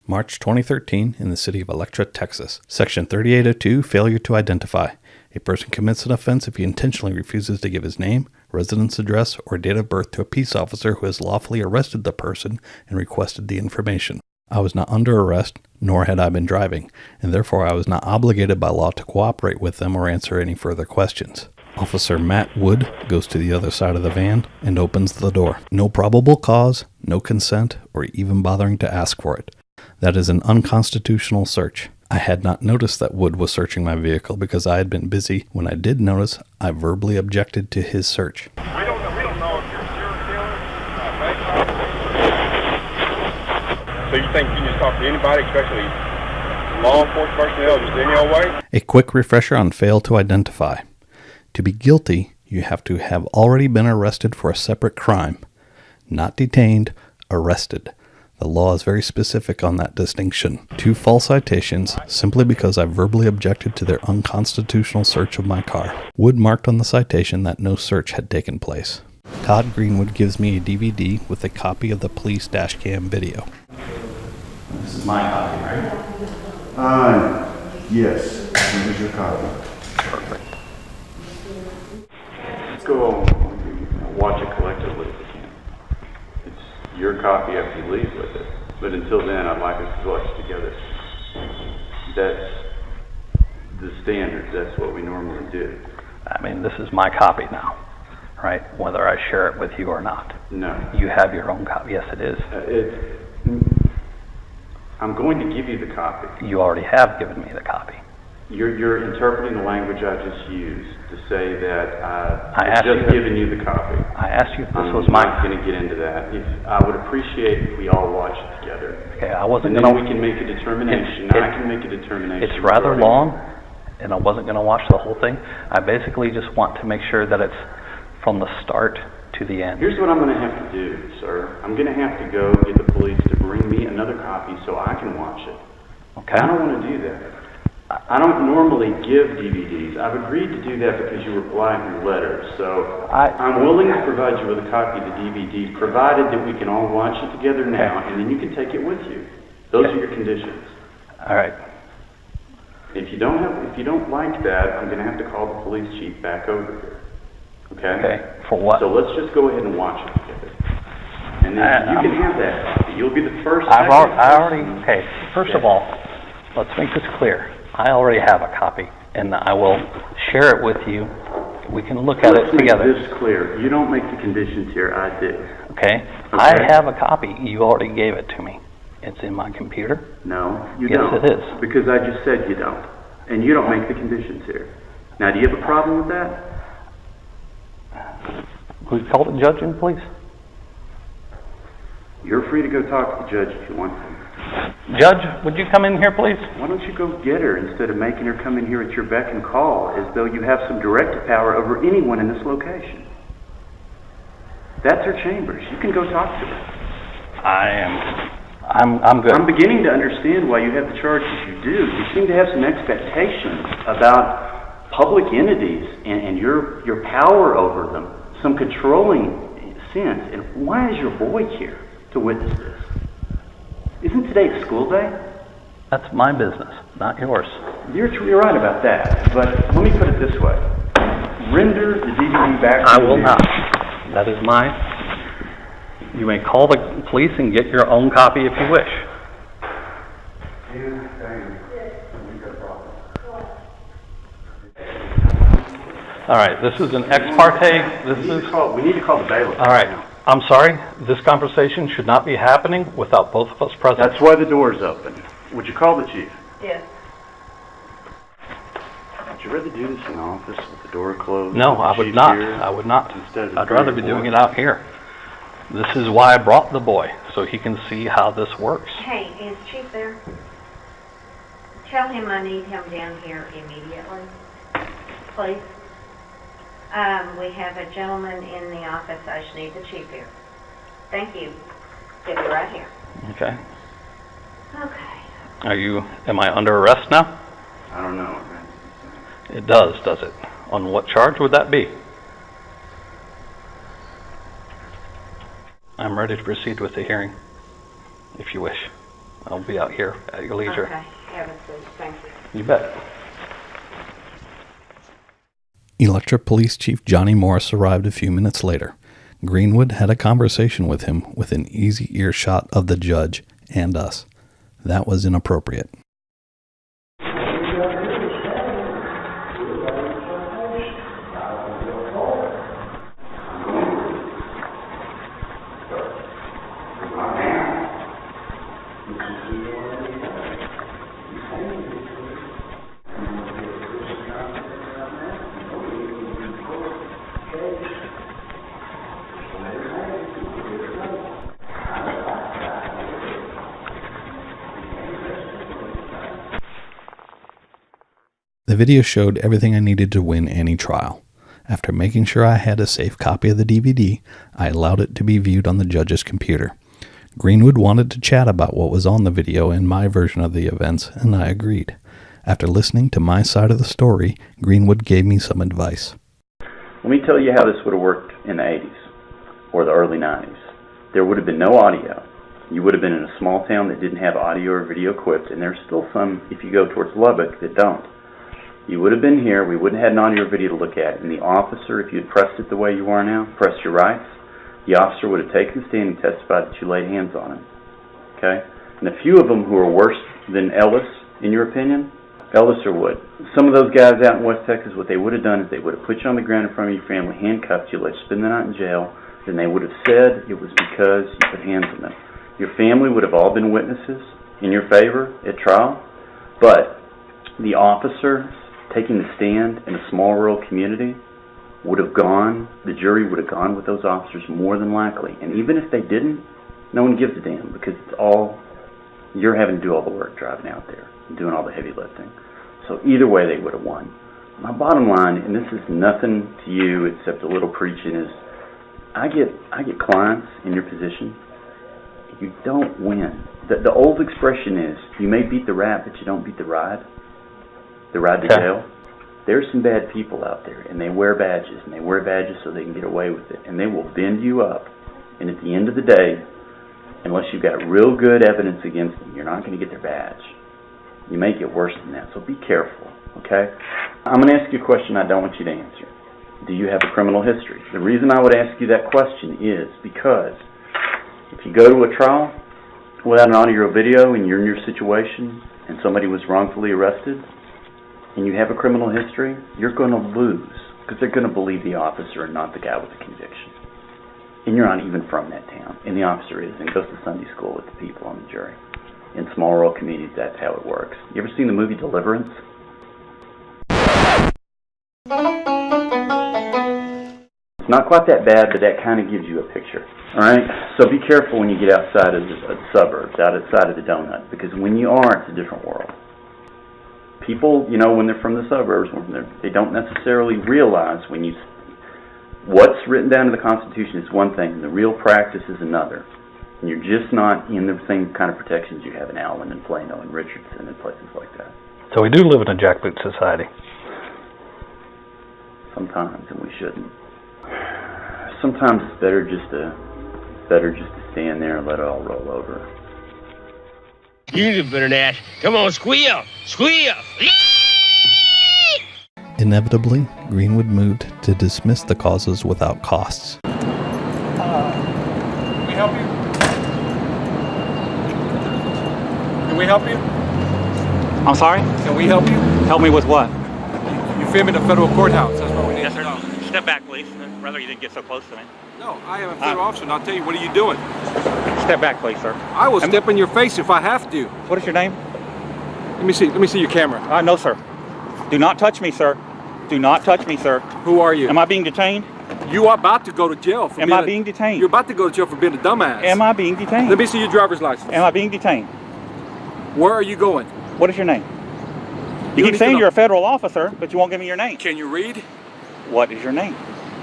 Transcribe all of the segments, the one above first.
March 2013, in the city of Electra, Texas. Section 3802, Failure to Identify. A person commits an offense if he intentionally refuses to give his name, residence address, or date of birth to a peace officer who has lawfully arrested the person and requested the information. I was not under arrest, nor had I been driving, and therefore I was not obligated by law to cooperate with them or answer any further questions. Officer Matt Wood goes to the other side of the van and opens the door. No probable cause, no consent, or even bothering to ask for it. That is an unconstitutional search. I had not noticed that Wood was searching my vehicle because I had been busy. When I did notice, I verbally objected to his search. We don't know if you're a serial killer. So you think you can just talk to anybody, especially law enforcement personnel, just any old way? A quick refresher on fail to identify. To be guilty, you have to have already been arrested for a separate crime. Not detained, arrested. The law is very specific on that distinction. 2 false citations simply because I verbally objected to their unconstitutional search of my car. Wood marked on the citation that no search had taken place. Todd Greenwood gives me a DVD with a copy of the police dashcam video. This is my copy, right? Yes. Here's your copy. Perfect. Let's go watch it collectively if we can. It's your copy after you leave with it. But until then, I'd like us to watch it together. That's the standard. That's what we normally do. I mean, this is my copy now, right? Whether I share it with you or not. No. You have your own copy. Yes, it is. I'm going to give you the copy. You already have given me the copy. You're interpreting the language I just used to say that I've just given you the copy. I asked you if this was I'm my not going to get into that. I would appreciate if we all watch it together. Okay, I wasn't and going then we can make a determination. I can make a determination. It's rather long, and I wasn't going to watch the whole thing. I basically just want to make sure that it's from the start to the end. Here's what I'm going to have to do, sir. I'm going to have to go get the police to bring me another copy so I can watch it. Okay. I don't want to do that. I don't normally give DVDs. I've agreed to do that because you reply through letters. So I'm willing to provide you with a copy of the DVD, provided that we can all watch it together now, and then you can take it with you. Those are your conditions. All right. If you don't like that, I'm going to have to call the police chief back over here. Okay? Okay. For what? So let's just go ahead and watch it together. And then you can have that copy. You'll be the first. Okay. First of all, let's make this clear. I already have a copy, and I will share it with you. We can look at it together. Let's make this clear. You don't make the conditions here. I do. Okay. I have a copy. You already gave it to me. It's in my computer. No, you yes, don't. Yes, it is. Because I just said you don't. And you don't make the conditions here. Now, do you have a problem with that? Will you call the judge in, please? You're free to go talk to the judge if you want to. Judge, would you come in here, please? Why don't you go get her instead of making her come in here at your beck and call as though you have some directive power over anyone in this location? That's her chambers. You can go talk to her. I'm good. I'm beginning to understand why you have the charges you do. You seem to have some expectations about public entities and your power over them, some controlling sense. And why is your boy here to witness this? Isn't today a school day? That's my business, not yours. You're right about that, but let me put it this way. Render the DVD back to I will not. That is mine. You may call the police and get your own copy if you wish. All right, this is an ex parte. We need to call the bailiff. All right. I'm sorry, this conversation should not be happening without both of us present. That's why the door's open. Would you call the chief? Yes. Would you rather do this in the office with the door closed? No, I would not. I would not. I'd rather be doing it out here. This is why I brought the boy, so he can see how this works. Hey, is Chief there? Tell him I need him down here immediately, please. We have a gentleman in the office. I just need the chief here. Thank you. He'll be right here. Okay. Okay. Am I under arrest now? I don't know. It does it? On what charge would that be? I'm ready to proceed with the hearing, if you wish. I'll be out here at your leisure. Okay, have a seat, thank you. You bet. Electra Police Chief Johnny Morris arrived a few minutes later. Greenwood had a conversation with him within easy earshot of the judge and us. That was inappropriate. The video showed everything I needed to win any trial. After making sure I had a safe copy of the DVD, I allowed it to be viewed on the judge's computer. Greenwood wanted to chat about what was on the video and my version of the events, and I agreed. After listening to my side of the story, Greenwood gave me some advice. Let me tell you how this would have worked in the 80s or the early 90s. There would have been no audio. You would have been in a small town that didn't have audio or video equipped, and there's still some, if you go towards Lubbock, that don't. You would have been here, we wouldn't have had an audio or video to look at, and the officer, if you had pressed it the way you are now, pressed your rights, the officer would have taken the stand and testified that you laid hands on him. Okay? And a few of them who are worse than Ellis, in your opinion, Ellis or Wood. Some of those guys out in West Texas, what they would have done is they would have put you on the ground in front of your family, handcuffed you, let you spend the night in jail, then they would have said it was because you put hands on them. Your family would have all been witnesses in your favor at trial, but the officer taking the stand in a small rural community would have gone, the jury would have gone with those officers more than likely. And even if they didn't, no one gives a damn because it's all, you're having to do all the work driving out there and doing all the heavy lifting. So either way they would have won. My bottom line, and this is nothing to you except a little preaching, is I get clients in your position, you don't win. The old expression is, you may beat the rat, but you don't beat the ride. The ride to jail. There's some bad people out there, and they wear badges, so they can get away with it, and they will bend you up. And at the end of the day, unless you've got real good evidence against them, you're not going to get their badge. You may get worse than that, so be careful, okay? I'm going to ask you a question I don't want you to answer. Do you have a criminal history? The reason I would ask you that question is because if you go to a trial without an audio or video and you're in your situation and somebody was wrongfully arrested, and you have a criminal history, you're going to lose because they're going to believe the officer and not the guy with the conviction. And you're not even from that town, and the officer is, and goes to Sunday school with the people on the jury. In small rural communities, that's how it works. You ever seen the movie Deliverance? It's not quite that bad, but that kind of gives you a picture. All right? So be careful when you get outside of the suburbs, outside of the donut, because when you are, it's a different world. People, you know, when they're from the suburbs, they don't necessarily realize what's written down in the Constitution is one thing, and the real practice is another. And you're just not in the same kind of protections you have in Allen and Plano and Richardson and places like that. So we do live in a jackboot society. Sometimes, and we shouldn't. Sometimes it's better just to stand there and let it all roll over. You better dash. Come on, squeal! Squeal! Inevitably, Greenwood moved to dismiss the causes without costs. Can we help you? Can we help you? I'm sorry? Can we help you? Help me with what? You filming the federal courthouse. That's what we need Yes, to sir. know. Step back, please. Rather you didn't get so close to me. No, I am a federal officer, and I'll tell you, what are you doing? Step back, please, sir. I will step in your face if I have to. What is your name? Let me see your camera. No, sir. Do not touch me, sir. Do not touch me, sir. Who are you? Am I being detained? You are about to go to jail for Am I being detained? You're about to go to jail for being a dumbass. Am I being detained? Let me see your driver's license. Am I being detained? Where are you going? What is your name? You need keep saying to know. you're a federal officer, but you won't give me your name. Can you read? What is your name?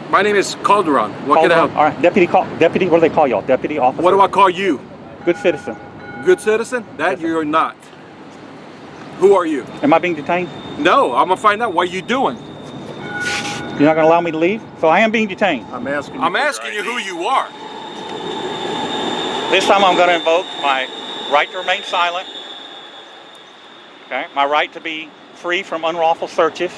My name is Calderon. What can I help? All right, deputy, what do they call y'all? Deputy officer? What do I call you? Good citizen. Good citizen? That you're not. Who are you? Am I being detained? No, I'm gonna find out what you're doing. You're not going to allow me to leave? So I am being detained. I'm asking you who you are. This time I'm going to invoke my right to remain silent, okay, my right to be free from unlawful searches,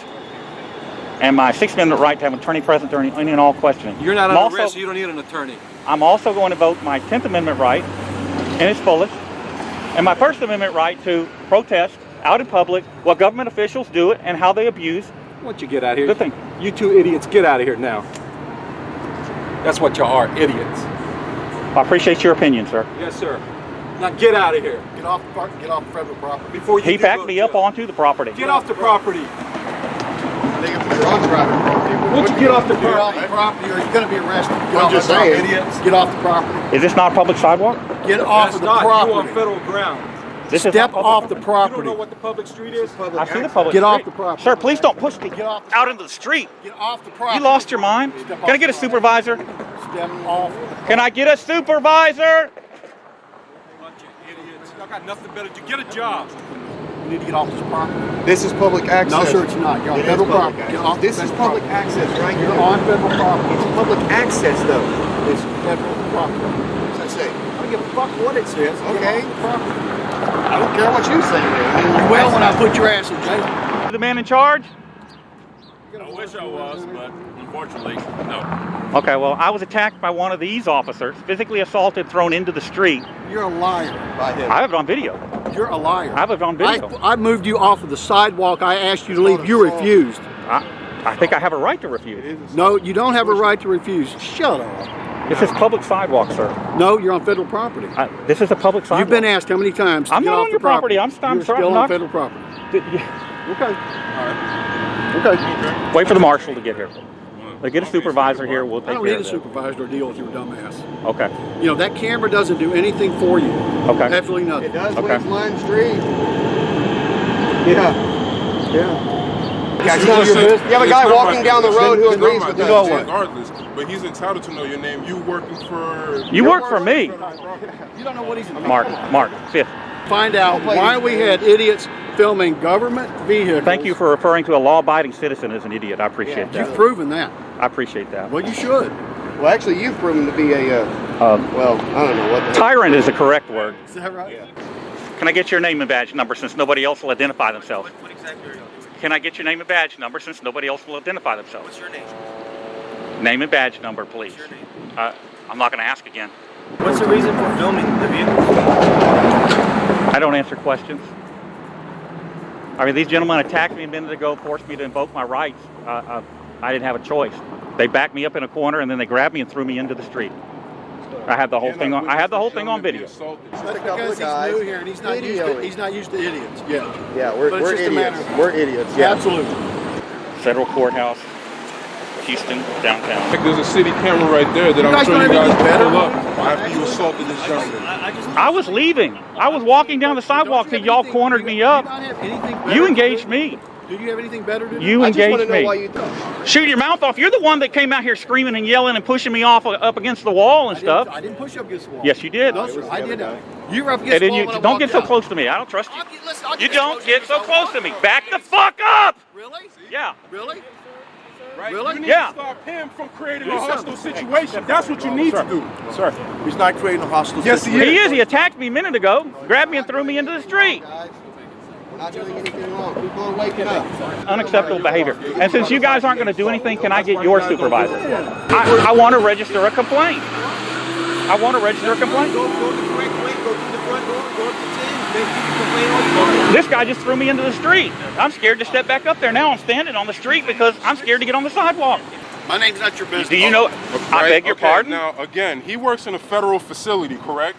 and my 6th Amendment right to have an attorney present during any and all questioning. You're not under arrest, so you don't need an attorney. I'm also going to vote my 10th Amendment right in its fullest, and my 1st Amendment right to protest out in public what government officials do and how they abuse. Why don't you get out of here? Good thing. You two idiots, get out of here now. That's what you are, idiots. I appreciate your opinion, sir. Yes, sir. Now get out of here. Get off federal property. Before you He backed me up onto the property. Get off the property. They can put it on private property. Why don't you get off the Get off the property? property or you're going to be arrested. Get I'm off just the property. saying. Idiots. Get off the property. Is this not a public sidewalk? Get off That's of the not. property. You on federal ground. This is Step not off the You property. don't know what the public street is? I see the public Get off street. the property. Sir, please don't push me Get off the out into the street. Get off the property. You lost your mind? Step Can I off get a the supervisor? Step off. Can I get a supervisor? Bunch of idiots. Y'all got nothing better to do. Get a job. You need to get off this property. This is public access. No, sir, it's not. You're on It is federal public property. Get access. off This the is federal public property. access right You're here. on federal property. It's public access though. It's federal property. What's that say? I don't give a fuck what it says. Get Okay. off the property. I don't care what you say. You will when I put your ass in jail. The man in charge? I wish I was, but unfortunately, no. Okay, well, I was attacked by one of these officers, physically assaulted, thrown into the street. You're a liar. By him. I have it on video. You're a liar. I have it on video. I moved you off of the sidewalk. I asked you to leave. You refused. I think I have a right to refuse. No, you don't have a right to refuse. Shut up. This is public sidewalk, sir. No, you're on federal property. This is a public sidewalk. You've been asked how many times to I'm get not off on the your property. I'm You're sorry, still I'm on not- federal property. Okay. Okay. Wait for the marshal to get here. They get a supervisor here. We'll I take don't care need a of that. supervisor to deal with your dumb ass. Okay. You know, that camera doesn't do anything for you. Okay. Absolutely nothing. It does Okay. when it's line street. Yeah. Yeah. It's not your business. You have a guy walking down the road who agrees with You know that. what? Regardless, but he's entitled to know your name. You working for... You work for me. You don't know what he's Mark, 5th. Find out why we had idiots filming government vehicles. Thank you for referring to a law-abiding citizen as an idiot. I appreciate that. You've proven that. I appreciate that. Well, you should. Well, actually, you've proven to be a, well, I don't know what the... Tyrant is the correct word. Is that right? Yeah. Can I get your name and badge number since nobody else will identify themselves? What exactly are you doing? Can I get your name and badge number since nobody else will identify themselves? What's your name? Name and badge number, please. What's your name? I'm not going to ask again. What's the reason for filming the vehicle? I don't answer questions. I mean, these gentlemen attacked me a minute ago, forced me to invoke my rights. I didn't have a choice. They backed me up in a corner and then they grabbed me and threw me into the street. I had the whole thing on. I had the whole thing on video. Just a couple Because of guys. he's new here and he's not used to idiots. Yeah. Yeah, But we're it's just a idiots. matter of- We're idiots. Yeah. Absolutely. Federal courthouse, Houston, downtown. There's a city camera right there that I'm guys sure don't you have guys anything better? can pull up after you assaulted this gentleman. I was leaving. I was walking down the sidewalk till y'all cornered me up. You engaged me. Do you have anything better to do? You I just want to engaged know why me. you... Shoot your mouth off. You're the one that came out here screaming and yelling and pushing me off up against the wall and stuff. I didn't push up against the wall. Yes, you did. No, sir, I did not. You were up And against the then wall you when I don't walked get so out. close to me. I don't trust you. I'll You get don't get so as I close to walk. me. Back the fuck up. Really? Yeah. Really? Right? Really? You need Yeah. to stop him from creating a hostile situation. That's what you need to do. Sir, he's not creating a hostile Yes, he situation. He is. He attacked me a minute ago, grabbed me and threw me into the street. Guys, we're not doing anything wrong. People are waking up. Unacceptable behavior. And since you guys aren't going to do anything, can I get your supervisor? I want to register a complaint. I want to register a complaint. Go the correct way, go through the front door, go up to 10, then you can complain all you want. This guy just threw me into the street. I'm scared to step back up there. Now I'm standing on the street because I'm scared to get on the sidewalk. My name's not your business. Do you know? I beg your pardon? Now, again, he works in a federal facility, correct?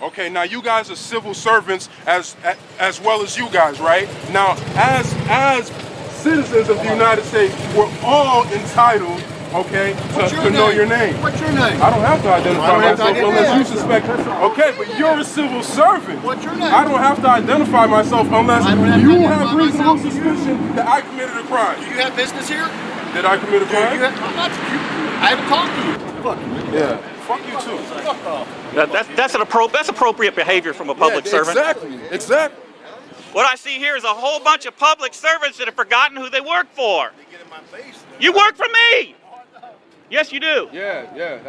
Okay, now you guys are civil servants as well as you guys, right? Now, as citizens of the United States, we're all entitled, okay, to know your name. What's your name? I don't have to identify I don't have to myself unless identify. you suspect. Okay, but you're a civil servant. What's your name? I don't have to identify myself unless I don't have to you identify have reasonable myself. suspicion that I committed a Do crime. you have business here? Did I commit a Do crime? you have, I haven't talked to you. Fuck. Yeah. Fuck you too. That's appropriate behavior from a public servant. Exactly. What I see here is a whole bunch of public servants that have forgotten who they work for. You work for me. Yes, you do. Yeah.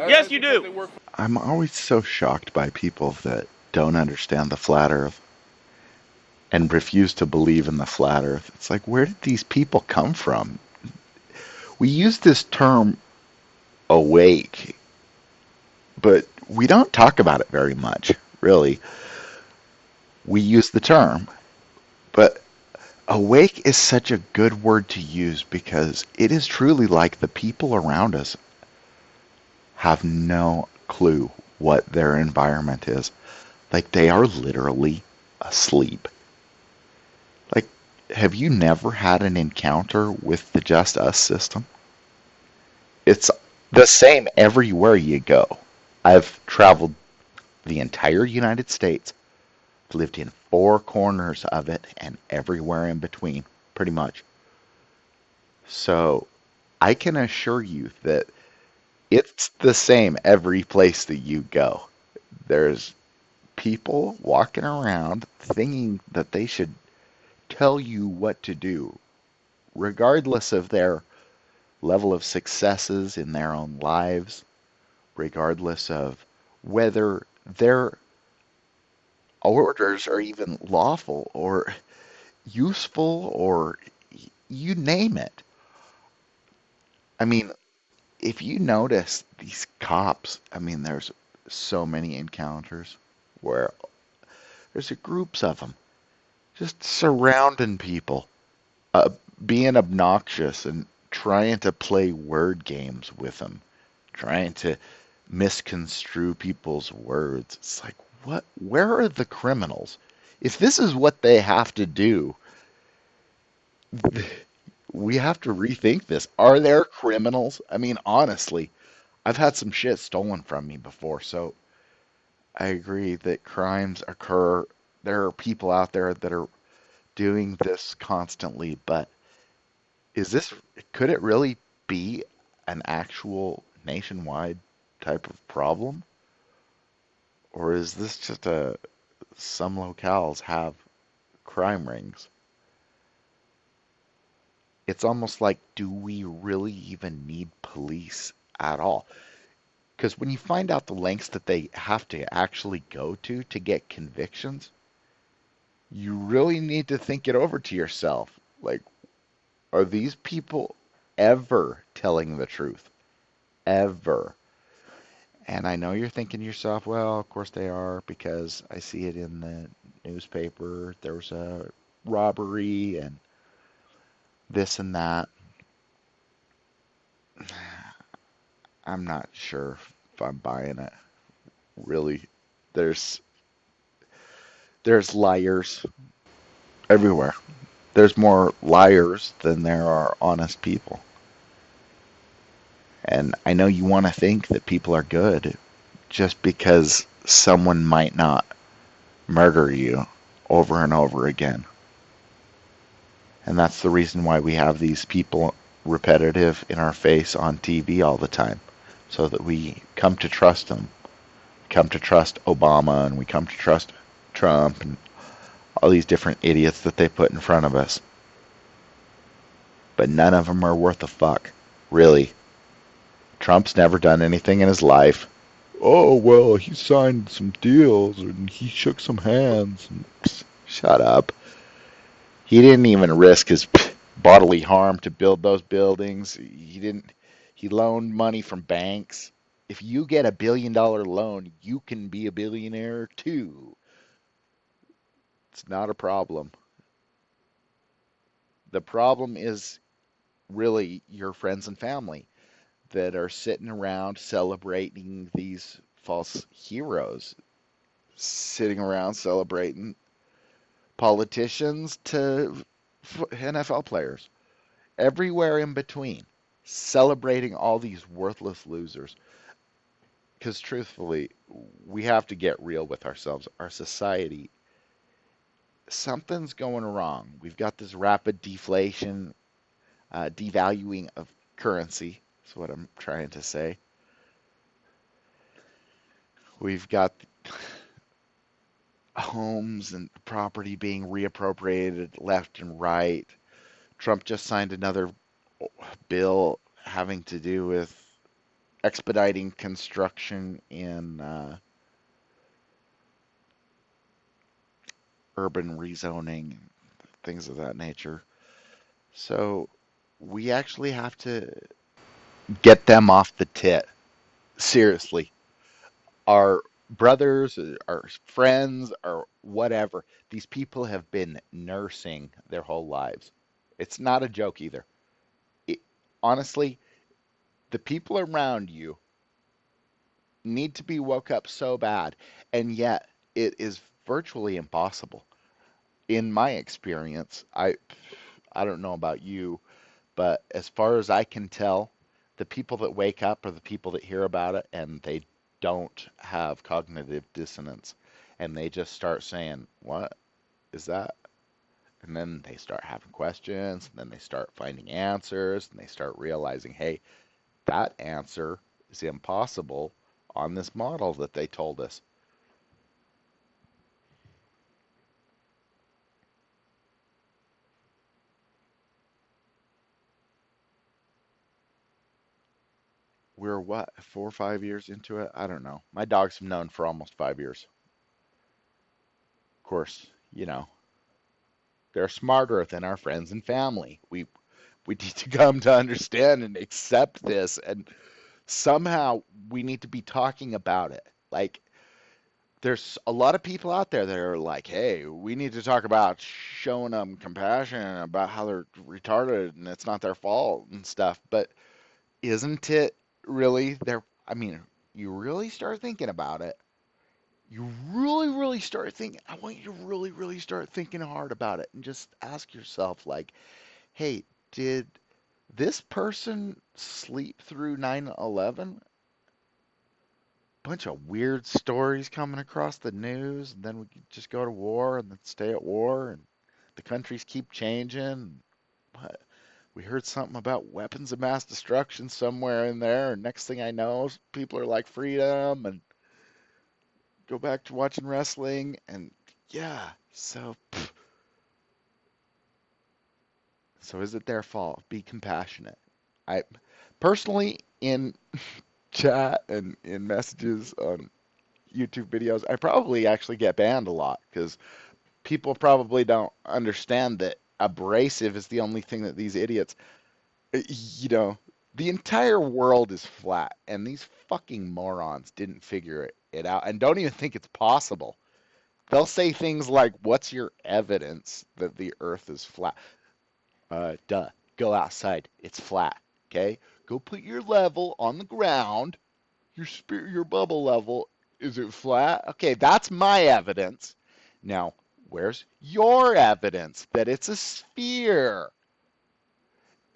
Yes, you do. I'm always so shocked by people that don't understand the flat earth and refuse to believe in the flat earth. It's like, where did these people come from? We use this term awake, but we don't talk about it very much, really. We use the term, but awake is such a good word to use because it is truly like the people around us have no clue what their environment is. Like they are literally asleep. Like, have you never had an encounter with the Just Us system? It's the same everywhere you go. I've traveled the entire United States, lived in four corners of it, and everywhere in between, pretty much. So I can assure you that it's the same every place that you go. There's people walking around thinking that they should tell you what to do, regardless of their level of successes in their own lives, regardless of whether their orders are even lawful or useful or you name it. I mean, if you notice these cops, I mean, there's so many encounters where there's groups of them just surrounding people, uh, being obnoxious and trying to play word games with them, trying to misconstrue people's words. It's like, what? Where are the criminals? If this is what they have to do, we have to rethink this. Are there criminals? I mean, honestly, I've had some shit stolen from me before, so I agree that crimes occur. There are people out there that are doing this constantly, but is this, could it really be an actual nationwide type of problem? Or is this just some locales have crime rings? It's almost like, do we really even need police at all? Because when you find out the lengths that they have to actually go to get convictions, you really need to think it over to yourself. Like, are these people ever telling the truth? Ever? And I know you're thinking to yourself, well, of course they are, because I see it in the newspaper. There was a robbery and this and that. I'm not sure if I'm buying it. Really, there's there's liars everywhere. There's more liars than there are honest people. And I know you want to think that people are good just because someone might not murder you over and over again. And that's the reason why we have these people repetitive in our face on TV all the time, so that we come to trust them. We come to trust Obama, and we come to trust Trump, and all these different idiots that they put in front of us. But none of them are worth a fuck, really. Trump's never done anything in his life. Oh, well, he signed some deals, and he shook some hands. And, shut up. He didn't even risk his bodily harm to build those buildings. He didn't. He loaned money from banks. If you get $1 billion loan, you can be a billionaire too. It's not a problem. The problem is really your friends and family that are sitting around celebrating these false heroes, sitting around celebrating politicians to NFL players, everywhere in between, celebrating all these worthless losers. Because truthfully, we have to get real with ourselves. Our society, something's going wrong. We've got this rapid deflation, devaluing of currency, is what I'm trying to say. We've got homes and property being reappropriated left and right. Trump just signed another bill having to do with expediting construction in urban rezoning, things of that nature. So we actually have to get them off the tit. Seriously. Our brothers, our friends, or whatever, these people have been nursing their whole lives. It's not a joke either. It, honestly, the people around you need to be woke up so bad, and yet it is virtually impossible. In my experience, I don't know about you, but as far as I can tell, the people that wake up are the people that hear about it and they don't have cognitive dissonance. And they just start saying, "What is that?" And then they start having questions, and then they start finding answers, and they start realizing, hey, that answer is impossible on this model that they told us. We're what, 4 or 5 years into it? I don't know. My dogs have known for almost 5 years. Of course, they're smarter than our friends and family. We need to come to understand and accept this, and somehow we need to be talking about it. Like, there's a lot of people out there that are like, hey, we need to talk about showing them compassion about how they're retarded and it's not their fault and stuff. But isn't it really their, I mean, you really start thinking about it. You really, really start thinking, I want you to really, really start thinking hard about it and just ask yourself, like, hey, did this person sleep through 9/11? Bunch of weird stories coming across the news, and then we just go to war and then stay at war, and the countries keep changing. What? We heard something about weapons of mass destruction somewhere in there, and next thing I know, people are like freedom, and go back to watching wrestling, and yeah, so is it their fault? Be compassionate. I personally, in chat and in messages on YouTube videos, I probably actually get banned a lot because people probably don't understand that abrasive is the only thing that these idiots, you know, the entire world is flat, and these fucking morons didn't figure it out and don't even think it's possible. They'll say things like, "What's your evidence that the Earth is flat?" Duh. Go outside. It's flat. Okay. Go put your level on the ground. Your bubble level. Is it flat? Okay, that's my evidence. Now, where's your evidence that it's a sphere?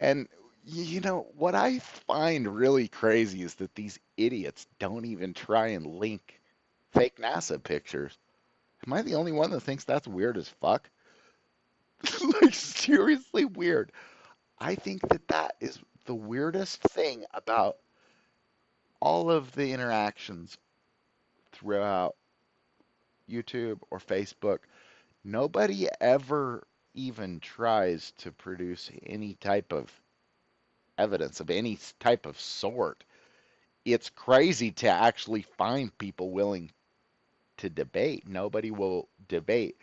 And what I find really crazy is that these idiots don't even try and link fake NASA pictures. Am I the only one that thinks that's weird as fuck? Like, seriously weird. I think that is the weirdest thing about all of the interactions throughout YouTube or Facebook. Nobody ever even tries to produce any type of evidence of any type of sort. It's crazy to actually find people willing to debate. Nobody will debate.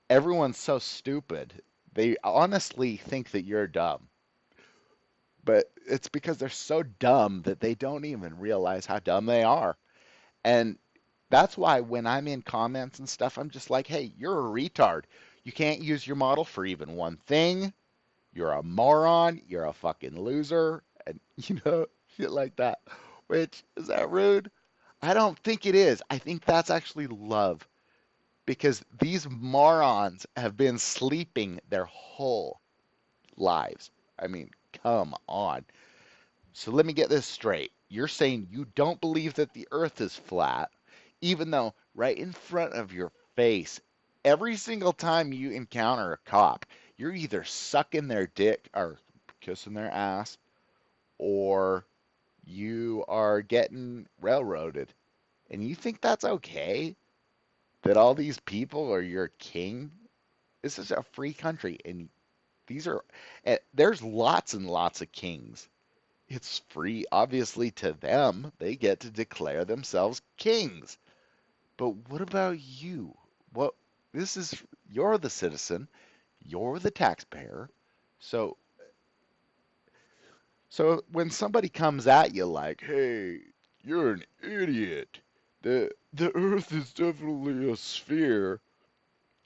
Everyone's so stupid. They honestly think that you're dumb. But it's because they're so dumb that they don't even realize how dumb they are. And that's why when I'm in comments and stuff, I'm just like, hey, you're a retard. You can't use your model for even one thing. You're a moron. You're a fucking loser. And, shit like that. Which, is that rude? I don't think it is. I think that's actually love. Because these morons have been sleeping their whole lives. I mean, come on. So let me get this straight. You're saying you don't believe that the earth is flat, even though right in front of your face, every single time you encounter a cop, you're either sucking their dick or kissing their ass, or you are getting railroaded. And you think that's okay? That all these people are your king? This is a free country, and there's lots and lots of kings. It's free, obviously, to them. They get to declare themselves kings. But what about you? You're the citizen, you're the taxpayer. So when somebody comes at you like, "Hey, you're an idiot. The Earth is definitely a sphere,"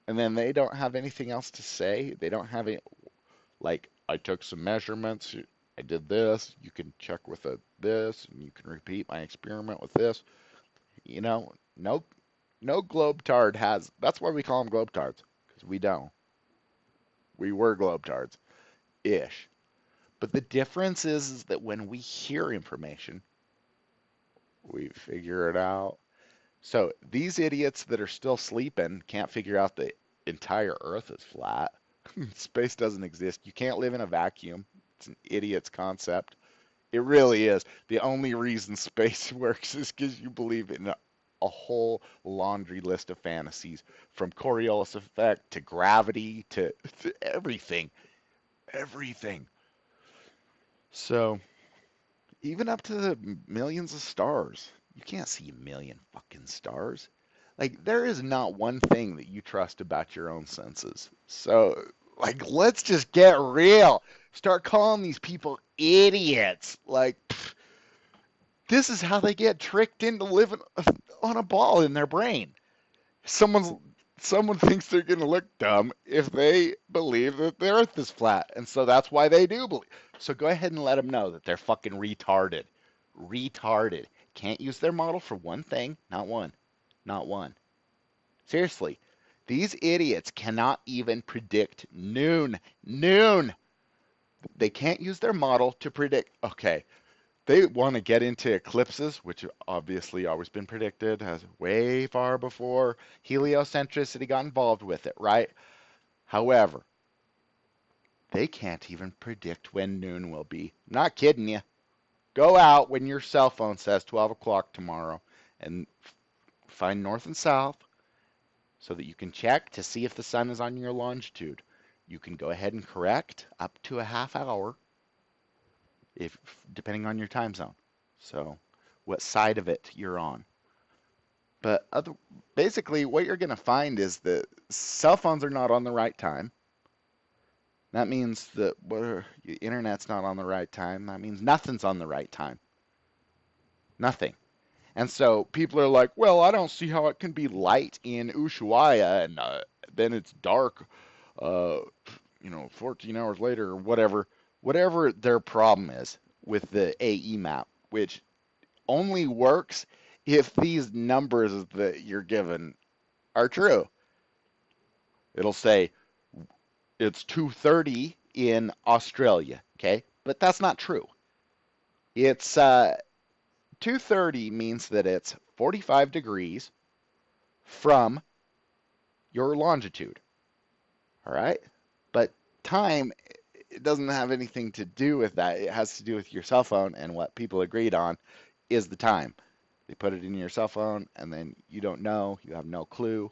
and then they don't have anything else to say. They don't have any, like, I took some measurements. I did this. You can check with this, and you can repeat my experiment with this. No globetard has. That's why we call them globetards, because we don't. We were globetards, ish. But the difference is that when we hear information, we figure it out. So these idiots that are still sleeping can't figure out the entire Earth is flat. Space doesn't exist. You can't live in a vacuum. It's an idiot's concept. It really is. The only reason space works is because you believe in a whole laundry list of fantasies, from Coriolis effect to gravity to everything. Everything. So, even up to the millions of stars. You can't see a million fucking stars. Like, there is not one thing that you trust about your own senses. So, like, let's just get real. Start calling these people idiots. Like, this is how they get tricked into living on a ball in their brain. Someone thinks they're going to look dumb if they believe that the Earth is flat, and so that's why they do believe. So go ahead and let them know that they're fucking retarded. Retarded. Can't use their model for one thing. Not one. Not one. Seriously. These idiots cannot even predict noon. Noon. They can't use their model to predict. Okay, they want to get into eclipses, which have obviously always been predicted, has way far before heliocentricity got involved with it, right? However, they can't even predict when noon will be. Not kidding you. Go out when your cell phone says 12 o'clock tomorrow and find north and south so that you can check to see if the sun is on your longitude. You can go ahead and correct up to a half hour, if depending on your time zone. So, what side of it you're on. But basically, what you're going to find is that cell phones are not on the right time. That means that the internet's not on the right time. That means nothing's on the right time. Nothing. And so people are like, well, I don't see how it can be light in Ushuaia and then it's dark, 14 hours later or whatever. Whatever their problem is with the AE map, which only works if these numbers that you're given are true. It'll say it's 2:30 in Australia, okay? But that's not true. It's 2:30 means that it's 45 degrees from your longitude. All right? But time, it doesn't have anything to do with that. It has to do with your cell phone, and what people agreed on is the time. They put it in your cell phone, and then you don't know. You have no clue.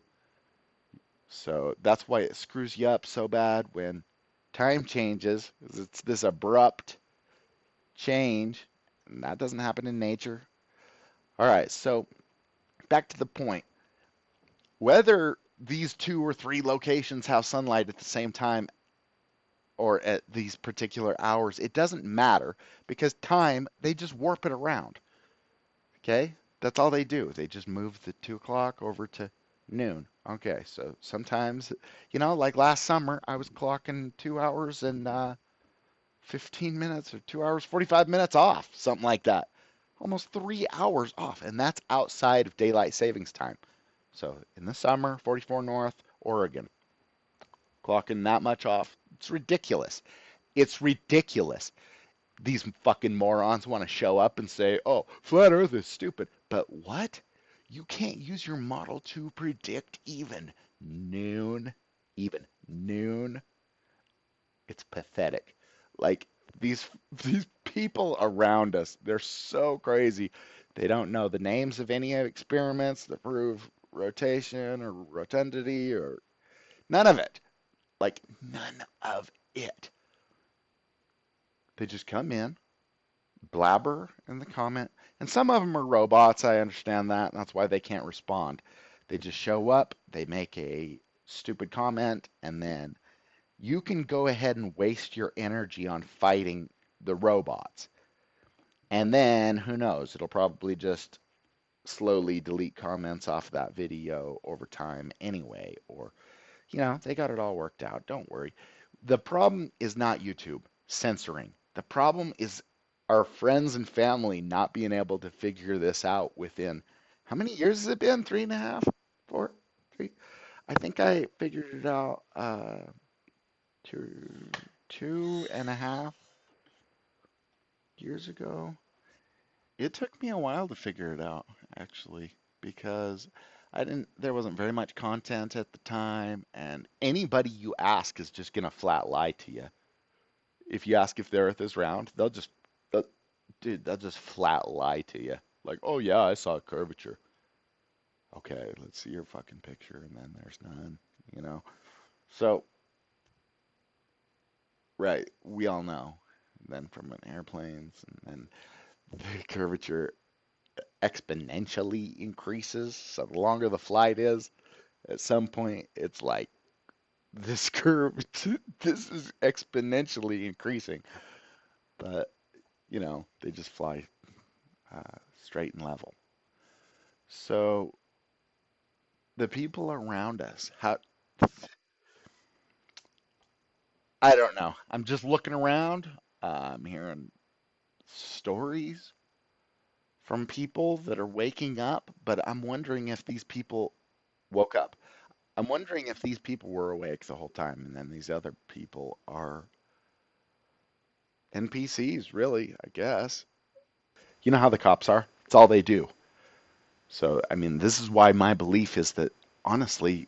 So that's why it screws you up so bad when time changes. It's this abrupt change, and that doesn't happen in nature. All right, so back to the point. Whether these 2 or 3 locations have sunlight at the same time or at these particular hours, it doesn't matter, because time, they just warp it around. Okay? That's all they do. They just move the 2 o'clock over to noon. Okay, so sometimes, like last summer, I was clocking 2 hours and 15 minutes or 2 hours, 45 minutes off, something like that. Almost 3 hours off, and that's outside of daylight savings time. So in the summer, 44 North, Oregon, clocking that much off. It's ridiculous. It's ridiculous. These fucking morons want to show up and say, oh, flat Earth is stupid. But what? You can't use your model to predict even noon. Even noon. It's pathetic. Like, these people around us, they're so crazy. They don't know the names of any experiments that prove rotation or rotundity or none of it. Like, none of it. They just come in, blabber in the comment, and some of them are robots. I understand that, and that's why they can't respond. They just show up, they make a stupid comment, and then you can go ahead and waste your energy on fighting the robots. And then, who knows, it'll probably just slowly delete comments off that video over time anyway, or, they got it all worked out. Don't worry. The problem is not YouTube censoring. The problem is our friends and family not being able to figure this out within, how many years has it been? 3.5? 4? 3? I think I figured it out two and a half years ago. It took me a while to figure it out, actually, because there wasn't very much content at the time, and anybody you ask is just gonna flat lie to you. If you ask if the Earth is round, they'll just flat lie to you. Like, oh yeah, I saw a curvature. Okay, let's see your fucking picture, and then there's none. So, right, we all know. Then from airplanes, and then the curvature exponentially increases. So the longer the flight is, at some point, it's like this curve, this is exponentially increasing. But, they just fly straight and level. So the people around us, I don't know. I'm just looking around. I'm hearing stories from people that are waking up, but I'm wondering if these people woke up. I'm wondering if these people were awake the whole time, and then these other people are NPCs, really, I guess. You know how the cops are? It's all they do. So, I mean, this is why my belief is that, honestly,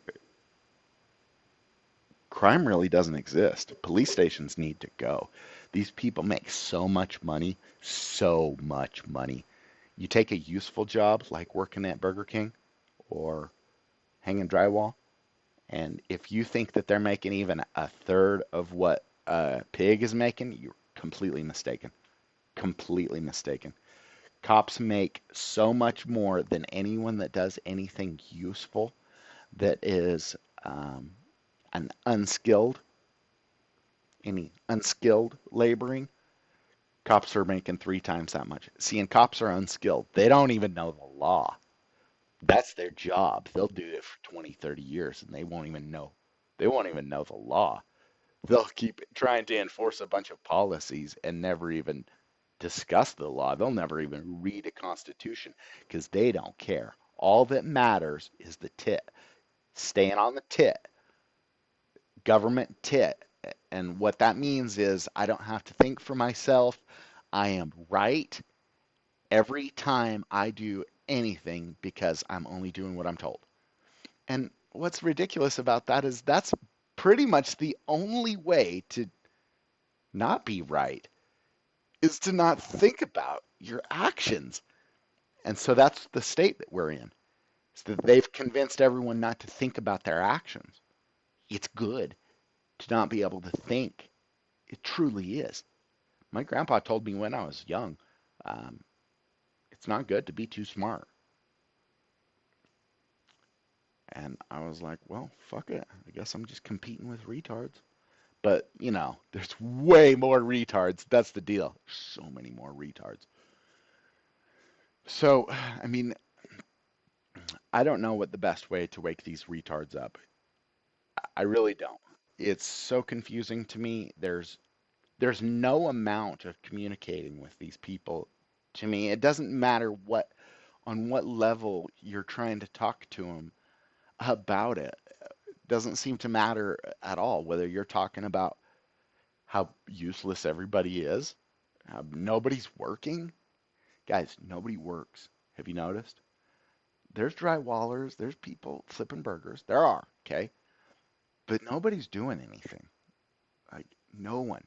crime really doesn't exist. Police stations need to go. These people make so much money, so much money. You take a useful job like working at Burger King or hanging drywall, and if you think that they're making even a third of what a pig is making, you're completely mistaken. Completely mistaken. Cops make so much more than anyone that does anything useful that is an any unskilled laboring. Cops are making 3 times that much. See, and cops are unskilled. They don't even know the law. That's their job. They'll do it for 20, 30 years and they won't even know. They won't even know the law. They'll keep trying to enforce a bunch of policies and never even discuss the law. They'll never even read a constitution because they don't care. All that matters is the tit. Staying on the tit. Government tit. And what that means is I don't have to think for myself. I am right every time I do anything because I'm only doing what I'm told. And what's ridiculous about that is that's pretty much the only way to not be right is to not think about your actions. And so that's the state that we're in. Is that they've convinced everyone not to think about their actions. It's good to not be able to think. It truly is. My grandpa told me when I was young, it's not good to be too smart. And I was like, well, fuck it. I guess I'm just competing with retards. But, there's way more retards. That's the deal. So many more retards. So, I mean, I don't know what the best way to wake these retards up. I really don't. It's so confusing to me. There's no amount of communicating with these people. To me, it doesn't matter on what level you're trying to talk to them about it. It doesn't seem to matter at all whether you're talking about how useless everybody is, how nobody's working. Guys, nobody works. Have you noticed? There's drywallers, there's people flipping burgers. There are, okay? But nobody's doing anything. Like, no one.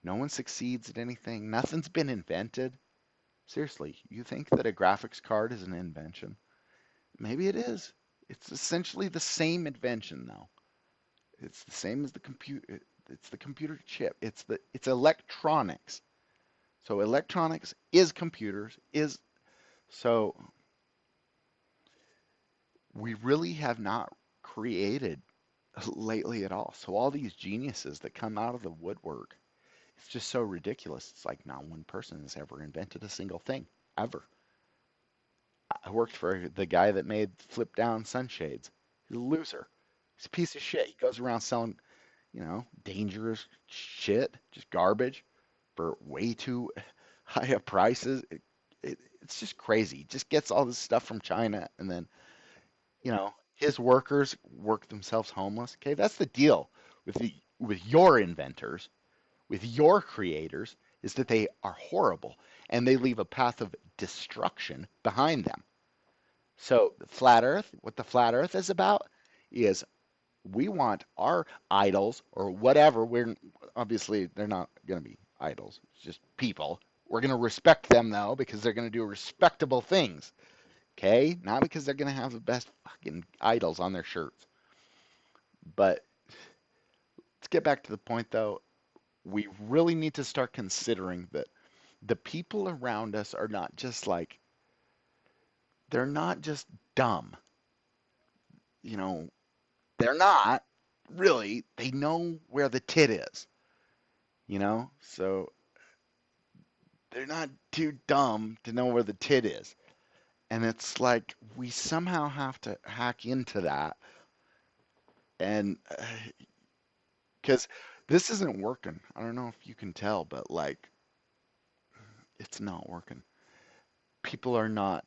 No one succeeds at anything. Nothing's been invented. Seriously, you think that a graphics card is an invention? Maybe it is. It's essentially the same invention, though. It's the same as the computer. It's the computer chip. It's electronics. So electronics is computers. So we really have not created lately at all. So all these geniuses that come out of the woodwork, it's just so ridiculous. It's like not one person has ever invented a single thing, ever. I worked for the guy that made flip down sunshades. He's a loser. He's a piece of shit. He goes around selling, dangerous shit, just garbage for way too high up prices. It's just crazy. He just gets all this stuff from China and then, his workers work themselves homeless. Okay, that's the deal with your inventors, with your creators, is that they are horrible and they leave a path of destruction behind them. So, flat Earth, what the flat Earth is about is we want our idols or whatever. We're obviously they're not going to be idols. It's just people. We're going to respect them though because they're going to do respectable things. Okay, not because they're going to have the best fucking idols on their shirts. But let's get back to the point though. We really need to start considering that the people around us are not just like they're not just dumb. You know, they're not really. They know where the tit is, So they're not too dumb to know where the tit is. And it's like we somehow have to hack into that. And because this isn't working. I don't know if you can tell, but like it's not working. People are not,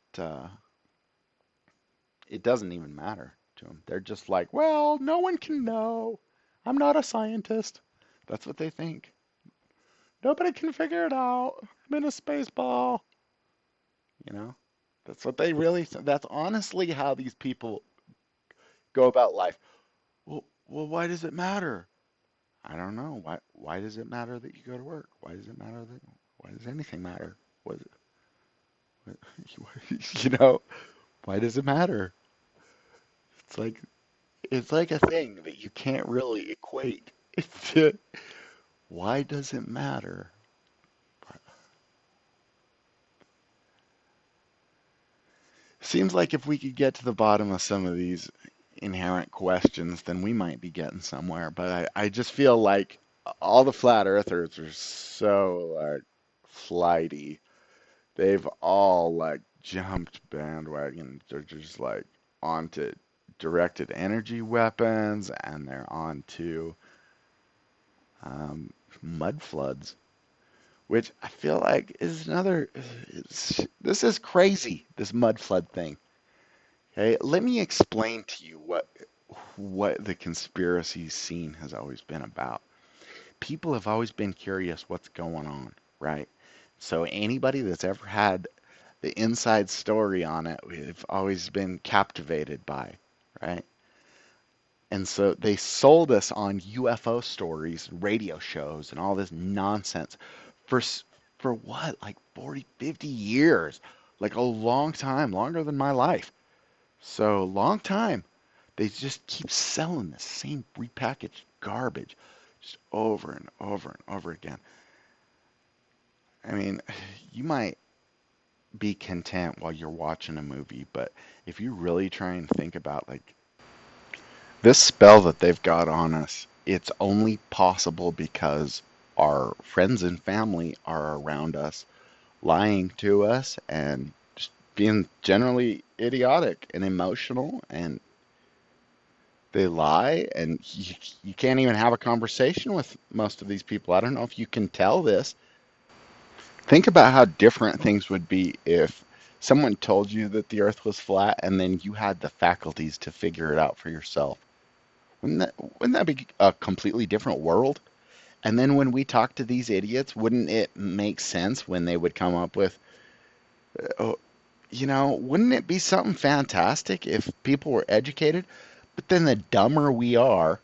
it doesn't even matter to them. They're just like, well, no one can know. I'm not a scientist. That's what they think. Nobody can figure it out. I'm in a space ball. You know, that's what they really, that's honestly how these people go about life. Well, why does it matter? I don't know. Why does it matter that you go to work? Why does it matter why does anything matter? What, why does it matter? It's like, it's like a thing that you can't really equate. Why does it matter? Seems like if we could get to the bottom of some of these inherent questions, then we might be getting somewhere. But I just feel like all the flat earthers are so like flighty. They've all like jumped bandwagon. They're just like onto directed energy weapons and they're onto mud floods, which I feel like is another. This is crazy. This mud flood thing. Okay, let me explain to you what the conspiracy scene has always been about. People have always been curious what's going on, right? So anybody that's ever had the inside story on it, we've always been captivated by, right? And so they sold us on UFO stories, radio shows, and all this nonsense for for what? Like 40, 50 years. Like a long time, longer than my life. So, long time. They just keep selling the same repackaged garbage just over and over and over again. I mean, you might be content while you're watching a movie, but if you really try and think about like this spell that they've got on us, it's only possible because our friends and family are around us, lying to us and just being generally idiotic and emotional, and they lie, and you can't even have a conversation with most of these people. I don't know if you can tell this. Think about how different things would be if someone told you that the earth was flat and then you had the faculties to figure it out for yourself. Wouldn't that be a completely different world? And then when we talk to these idiots, wouldn't it make sense when they would come up with, oh, wouldn't it be something fantastic if people were educated? But then the dumber we are,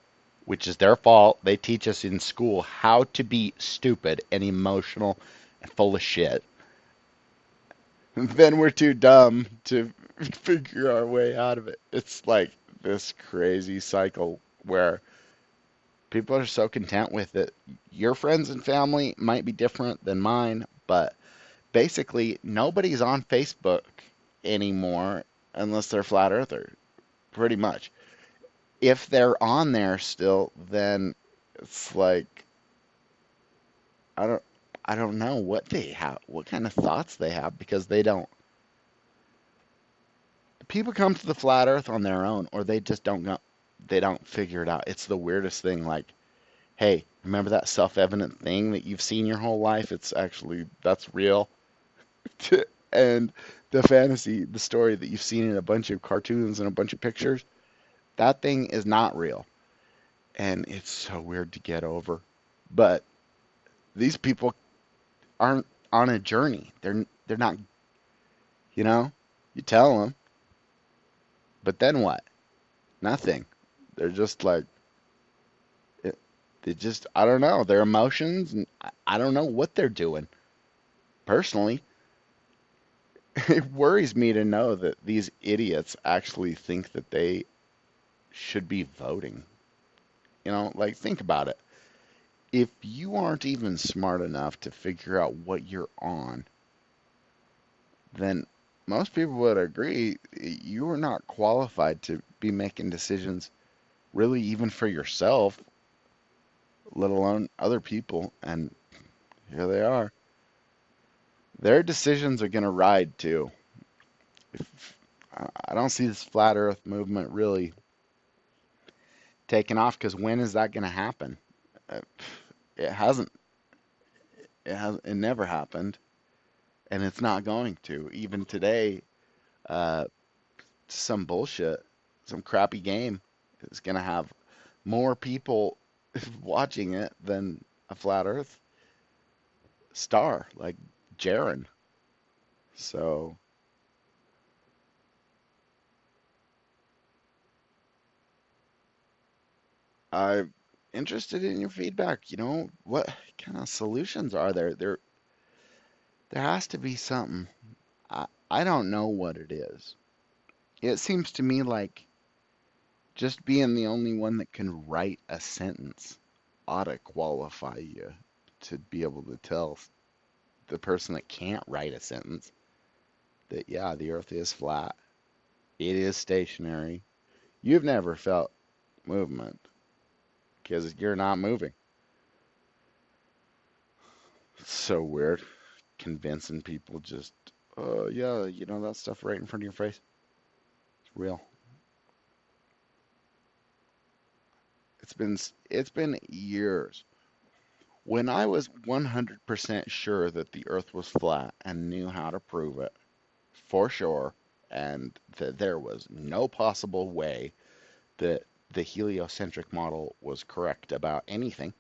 which is their fault, they teach us in school how to be stupid and emotional and full of shit. Then we're too dumb to figure our way out of it. It's like this crazy cycle where people are so content with it. Your friends and family might be different than mine, but basically nobody's on Facebook anymore unless they're flat earther, pretty much. if they're on there still, then it's like I don't I don't know what they have, what kind of thoughts they have, because they don't. People come to the flat Earth on their own, or they just don't go. They don't figure it out. It's the weirdest thing. Like, hey, remember that self-evident thing that you've seen your whole life? It's actually that's real. And the fantasy, the story that you've seen in a bunch of cartoons and a bunch of pictures, that thing is not real. And it's so weird to get over. But these people aren't on a journey. They're not, you know? You tell them, but then what? Nothing. They're just like they just I don't know, their emotions, and I don't know what they're doing. Personally, it worries me to know that these idiots actually think that they should be voting. Like, think about it. If you aren't even smart enough to figure out what you're on, then most people would agree you are not qualified to be making decisions, really, even for yourself, let alone other people. And here they are. Their decisions are going to ride too. I don't see this flat Earth movement really taking off, because when is that going to happen? Uh, It hasn't. It never happened, and it's not going to. Even today, uh, some bullshit, some crappy game is going to have more people watching it than a flat Earth star like Jaren. So I'm interested in your feedback. What kind of solutions are there? There has to be something. I don't know what it is. It seems to me like just being the only one that can write a sentence ought to qualify you to be able to tell the person that can't write a sentence that, yeah, the Earth is flat. It is stationary. You've never felt movement because you're not moving. It's so weird. Convincing people just, oh, yeah, that stuff right in front of your face. It's real. It's been years. When I was 100% sure that the Earth was flat and knew how to prove it for sure, and that there was no possible way that the heliocentric model was correct about anything,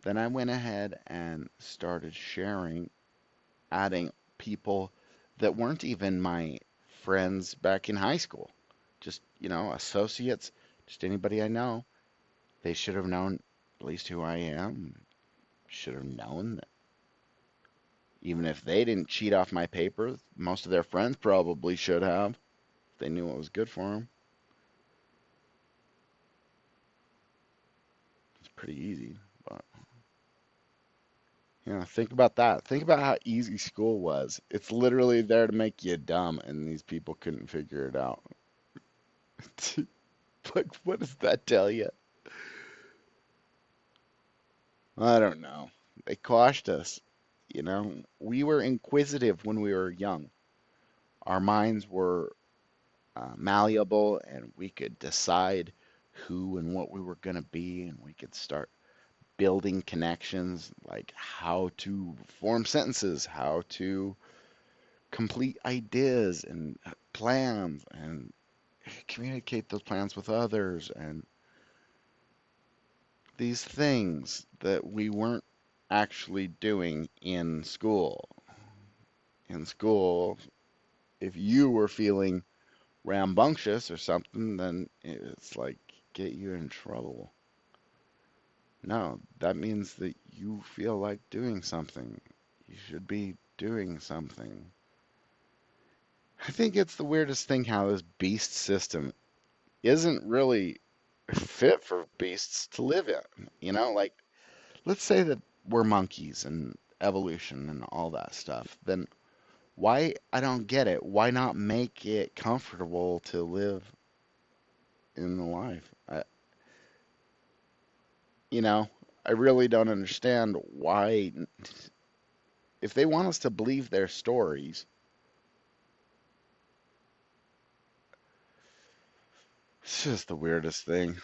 then I went ahead and started sharing, adding people that weren't even my friends back in high school. Just, associates, just anybody I know. They should have known at least who I am. Should have known that even if they didn't cheat off my paper, most of their friends probably should have. If they knew what was good for them. It's pretty easy, but think about that. Think about how easy school was. It's literally there to make you dumb, and these people couldn't figure it out. Like, what does that tell you? I don't know. They quashed us. We were inquisitive when we were young. Our minds were malleable, and we could decide who and what we were going to be, and we could start building connections, like how to form sentences, how to complete ideas and plans, and communicate those plans with others, and these things that we weren't actually doing in school. In school, if you were feeling rambunctious or something, then it's like get you in trouble. No, that means that you feel like doing something. You should be doing something. I think it's the weirdest thing how this beast system isn't really fit for beasts to live in. Like, let's say that we're monkeys and evolution and all that stuff. Then why, I don't get it. Why not make it comfortable to live in the life. You know, I really don't understand why, if they want us to believe their stories, it's just the weirdest thing.